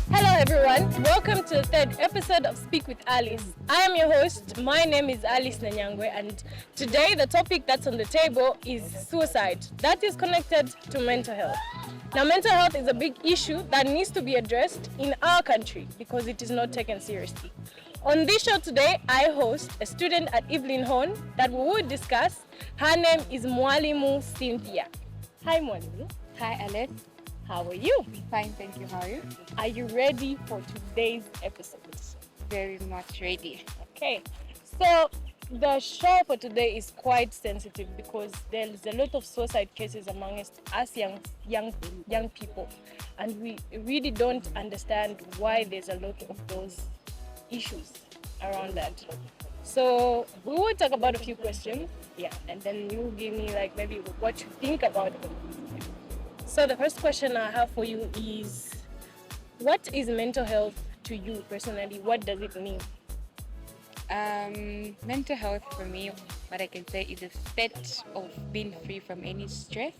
Hello, everyone. Welcome to the third episode of Speak with Alice. I am your host. My name is Alice Nanyangwe, and today the topic that's on the table is suicide. That is connected to mental health. Now, mental health is a big issue that needs to be addressed in our country because it is not taken seriously. On this show today, I host a student at Evelyn Horn that we will discuss. Her name is Mwalimu Cynthia. Hi, Mwalimu. Hi, Alex. How are you? Fine, thank you. How are you? Are you ready for today's episode? Very much ready. Okay, so the show for today is quite sensitive because there's a lot of suicide cases amongst us young people, and we really don't understand why there's a lot of those issues around that. So we will talk about a few questions, and then you give me like maybe what you think about it. So the first question I have for you is, what is mental health to you personally? What does it mean? Mental health for me, what I can say is a state of being free from any stress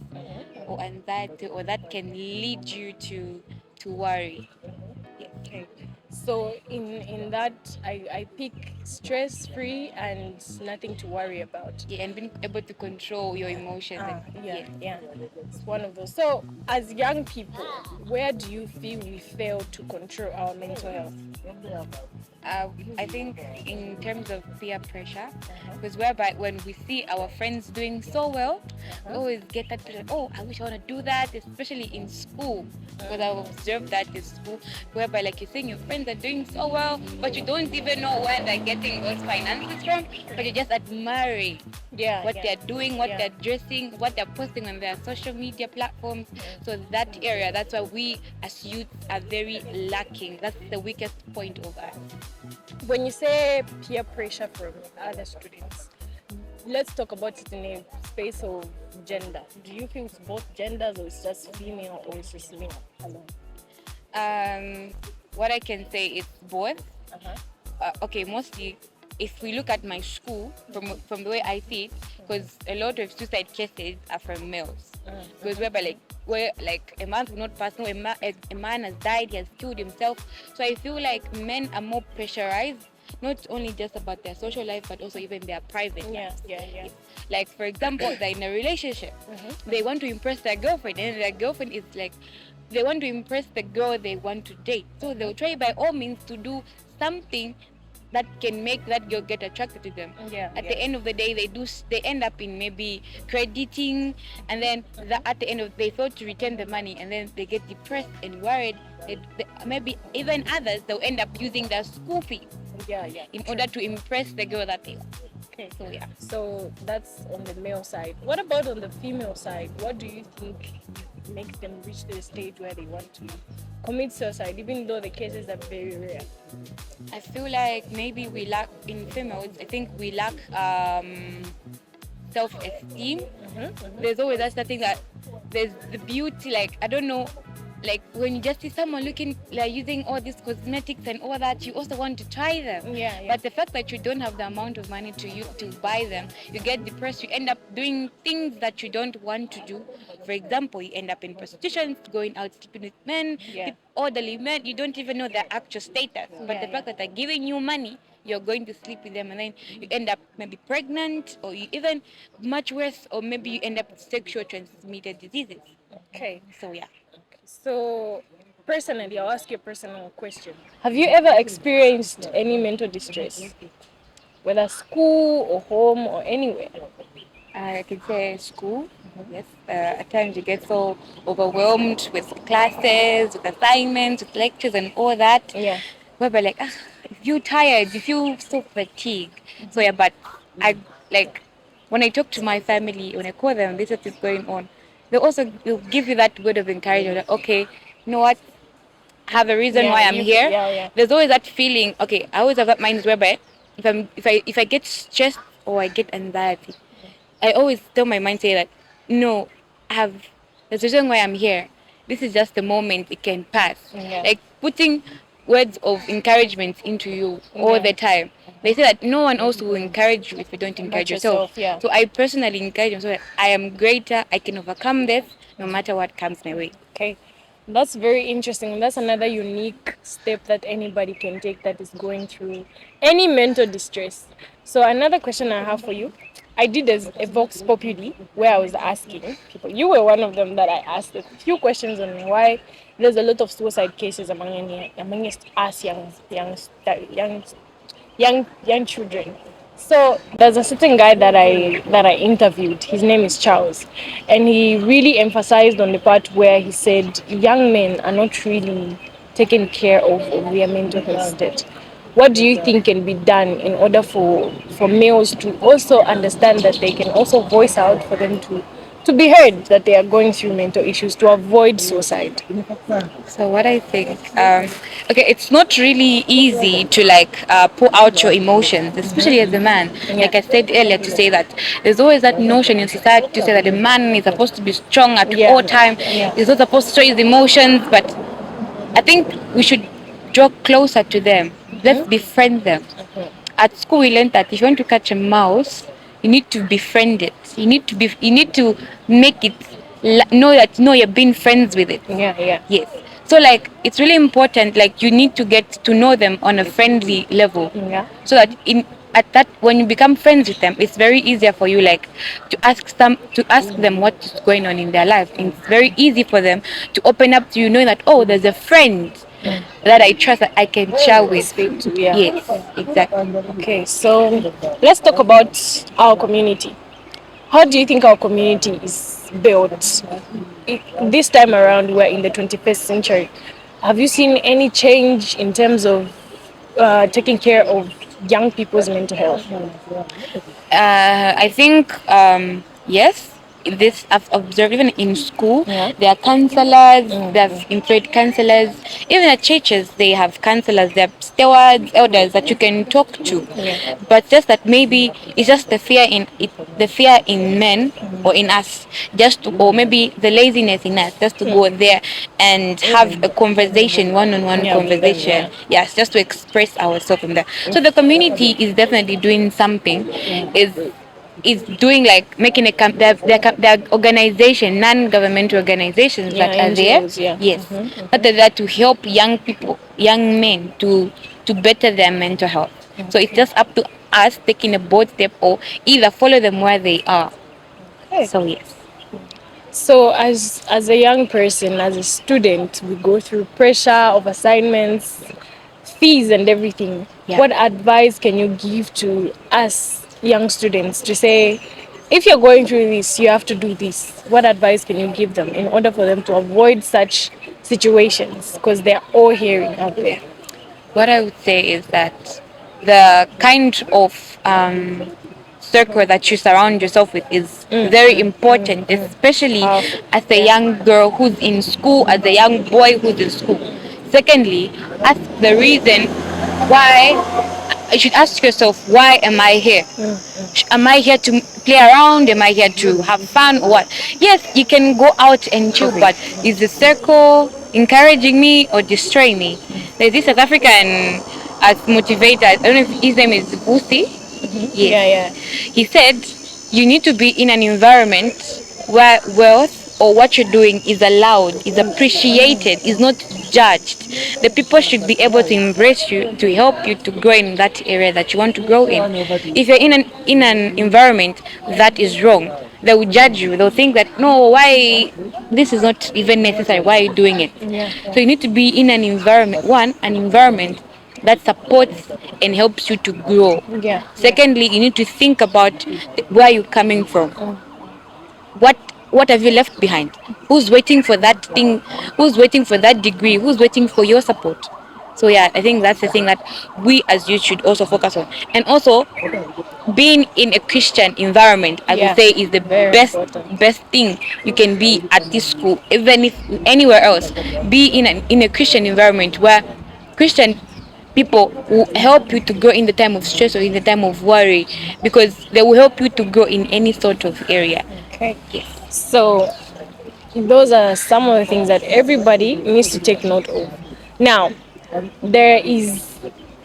or anxiety, or that can lead you to worry. Okay. So in that, I pick stress-free and nothing to worry about. Yeah, and being able to control your emotions. Yeah. It's one of those. So as young people, where do you feel we fail to control our mental health? I think in terms of peer pressure, because whereby when we see our friends doing so well, we always get that feeling, oh, I wish I want to do that, especially in school. Because I've observed that in school, whereby like you're seeing your friends are doing so well, but you don't even know where they're getting those finances from, but you're just admiring what they're doing, what they're dressing, what they're posting on their social media platforms. So that area, that's why we as youth are very lacking. That's the weakest point of us. When you say peer pressure from other students, let's talk about it in a space of gender. Do you think it's both genders, or it's just female, or it's just male alone? What I can say is both. Okay, mostly if we look at my school, from the way I see it, because a lot of suicide cases are from males. Because where a man will not pass, no, a man has died, he has killed himself. So I feel like men are more pressurized, not only just about their social life, but also even their private life. Like, for example, they're in a relationship. They want to impress their girlfriend, and their girlfriend is like, they want to impress the girl they want to date. So they'll try by all means to do something that can make that girl get attracted to them. At the end of the day, they end up in maybe crediting, and then at the end of they fail to return the money, and then they get depressed and worried. Maybe even others, they'll end up using their school fee in order to impress the girl that they want. Okay. So that's on the male side. What about on the female side? What do you think makes them reach the stage where they want to commit suicide, even though the cases are very rare? I feel like maybe we lack, in females, I think we lack self-esteem. There's always that thing that there's the beauty, like, I don't know, like when you just see someone looking like using all these cosmetics and all that, you also want to try them. But the fact that you don't have the amount of money to buy them, you get depressed. You end up doing things that you don't want to do. For example, you end up in prostitution, going out sleeping with men, elderly men. You don't even know their actual status. But the fact that they're giving you money, you're going to sleep with them, and then you end up maybe pregnant, or you even much worse, or maybe you end up with sexual transmitted diseases. Okay. So So, personally, I'll ask you a personal question. Have you ever experienced any mental distress, whether school or home or anywhere? I can say school. Yes. At times you get so overwhelmed with classes, with assignments, with lectures, and all that. Whereby like, if you're tired, you feel so fatigued. So but I like when I talk to my family, when I call them, this is what's going on. They also will give you that word of encouragement. Like, okay, you know what? I have a reason why I'm here. There's always that feeling. Okay, I always have that mind whereby if I get stressed or I get anxiety, I always tell my mind, say that no, there's a reason why I'm here. This is just a moment, it can pass. Like putting words of encouragement into you all the time. They say that no one else will encourage you if you don't Not encourage yourself. yourself, yeah. So I personally encourage myself that I am greater, I can overcome this no matter what comes my way. Okay. That's very interesting. That's another unique step that anybody can take that is going through any mental distress. So another question I have for you, I did a Vox Populi where I was asking people. You were one of them that I asked a few questions on why there's a lot of suicide cases amongst us young children. So there's a certain guy that I interviewed. His name is Charles, and he really emphasized on the part where he said young men are not really taken care of their mental health state. What do you think can be done in order for males to also understand that they can also voice out for them to be heard that they are going through mental issues to avoid suicide? So what I think, okay, it's not really easy to like pour out your emotions, especially as a man. Like I said earlier, to say that there's always that notion in society to say that a man is supposed to be strong at all time. He's not supposed to show his emotions, but I think we should draw closer to them. Let's befriend them. At school, we learned that if you want to catch a mouse, you need to befriend it. You need to make it know that no, you're being friends with it. Yeah. Yes. So like it's really important. Like you need to get to know them on a friendly level. Yeah. So that in at that when you become friends with them, it's very easier for you like to ask them what is going on in their life. And it's very easy for them to open up to you, knowing that oh, there's a friend that I trust that I can share with. Speak to, yeah. Yes, exactly. Okay, so let's talk about our community. How do you think our community is built? This time around, we're in the 21st century. Have you seen any change in terms of taking care of young people's mental health? I think yes. This I've observed even in school. Yeah. There are counselors. They have employed counselors. Even at churches, they have counselors. There are stewards, elders that you can talk to. Yeah. But just that maybe it's just the fear in men or in us, or maybe the laziness in us, just to go there and have a conversation, one-on-one Yeah, with them, conversation. Yes, just to express ourselves in there. So the community is definitely doing something. Is doing like making their organization, non-governmental organizations Yeah, that are there. NGOs, yeah. Yes, that are there to help young people, young men to better their mental health. So it's just up to us taking a bold step or either follow them where they are. Okay. So yes. So as a young person, as a student, we go through pressure of assignments, fees and everything. Yeah. What advice can you give to us young students to say if you're going through this, you have to do this? What advice can you give them in order for them to avoid such situations? Because they're all hearing out there. What I would say is that the kind of circle that you surround yourself with is very important, especially Powerful. as a young girl who's in school, as a young boy who's in school. Secondly, ask the reason why. You should ask yourself, why am I here? Am I here to play around? Am I here to have fun or what? Yes, you can go out and chill, but is the circle encouraging me or destroying me? There's this South African as motivator, I don't know if his name is Busi. Yes. Yeah. He said you need to be in an environment where wealth or what you're doing is allowed, is appreciated, is not judged. The people should be able to embrace you, to help you to grow in that area that you want to grow in. If you're in an environment that is wrong, they will judge you. They'll think that no, why this is not even necessary. Why are you doing it? Yeah. So you need to be in an environment that supports and helps you to grow. Yeah. Secondly, you need to think about where you're coming from. What have you left behind? Who's waiting for that thing? Who's waiting for that degree? Who's waiting for your support? So yeah, I think that's the thing that we as youth should also focus on. And also being in a Christian environment, I would say, is the Very important. best thing you can be at this school. Even if anywhere else, be in a Christian environment where Christian people will help you to grow in the time of stress or in the time of worry, because they will help you to grow in any sort of area. Okay. Yes. So those are some of the things that everybody needs to take note of. Now, there is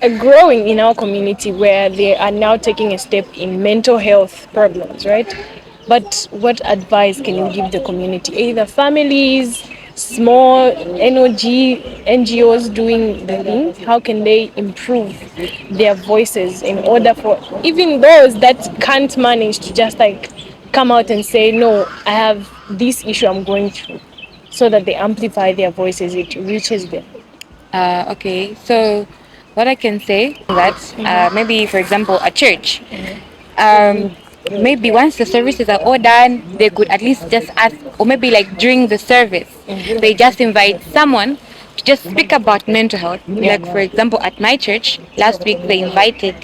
growing in our community where they are now taking a step in mental health problems, right? But what advice can you give the community, either families, small NGOs doing the thing? How can they improve their voices in order for even those that can't manage to just like come out and say, no, I have this issue I'm going through, so that they amplify their voices, it reaches them. Okay, so what I can say that maybe, for example, a church, um, maybe once the services are all done, they could at least just ask, or maybe like during the service, they just invite someone to just speak about mental health. Like, for example, at my church, last week they invited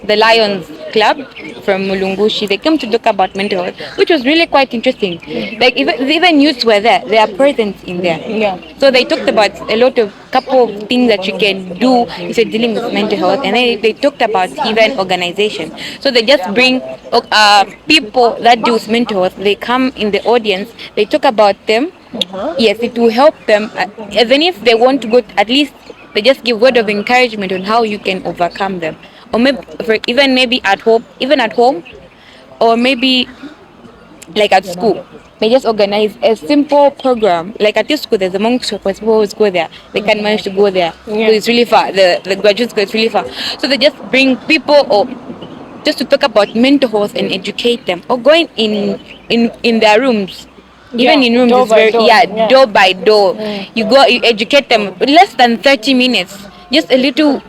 the Lions Club from Mulungushi. They came to talk about mental health, which was really quite interesting. Like, even youths were there, they are present in there. Yeah. So they talked about a lot of couple of things that you can do if you're dealing with mental health, and they talked about even organization. So they just bring people that do with mental health. They come in the audience. They talk about them. Yes, it will help them. Even if they want to go, at least they just give word of encouragement on how you can overcome them, or maybe even maybe at home, or maybe like at school. They just organize a simple program. Like at your school, there's a monk shop where people always go there. They can't manage to go there. So it's really far. The graduate school is really far. So they just bring people or just to talk about mental health and educate them. Or going in their rooms. Even in rooms door is by very door. door by door. You go, you educate them less than 30 minutes. Just a little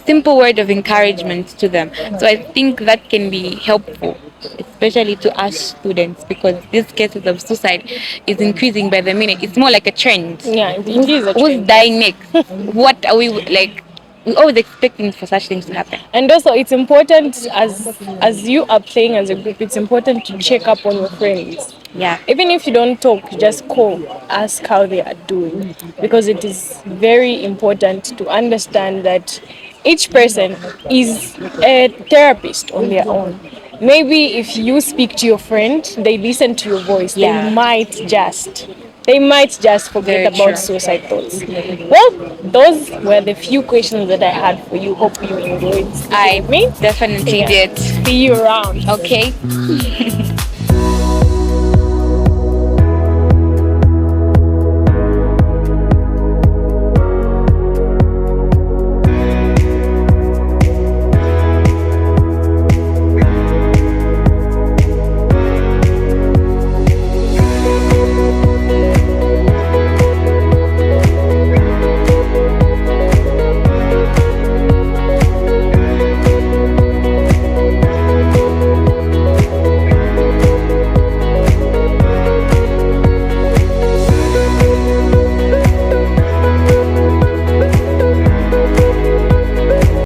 simple word of encouragement to them. So I think that can be helpful, especially to us students, because these cases of suicide is increasing by the minute. It's more like a trend. Yeah, it is a Who's trend. dying next? What are we like? We're always expecting for such things to happen. And also, it's important as you are playing as a group. It's important to check up on your friends. Yeah. Even if you don't talk, just call, ask how they are doing, because it is very important to understand that each person is a therapist on their own. Maybe if you speak to your friend, they listen to your voice, Yeah. they might just forget Very about true. suicide thoughts. Well, those were the few questions that I had for you. Hope you enjoyed speaking I with me. definitely Yeah. did. See you around. Okay.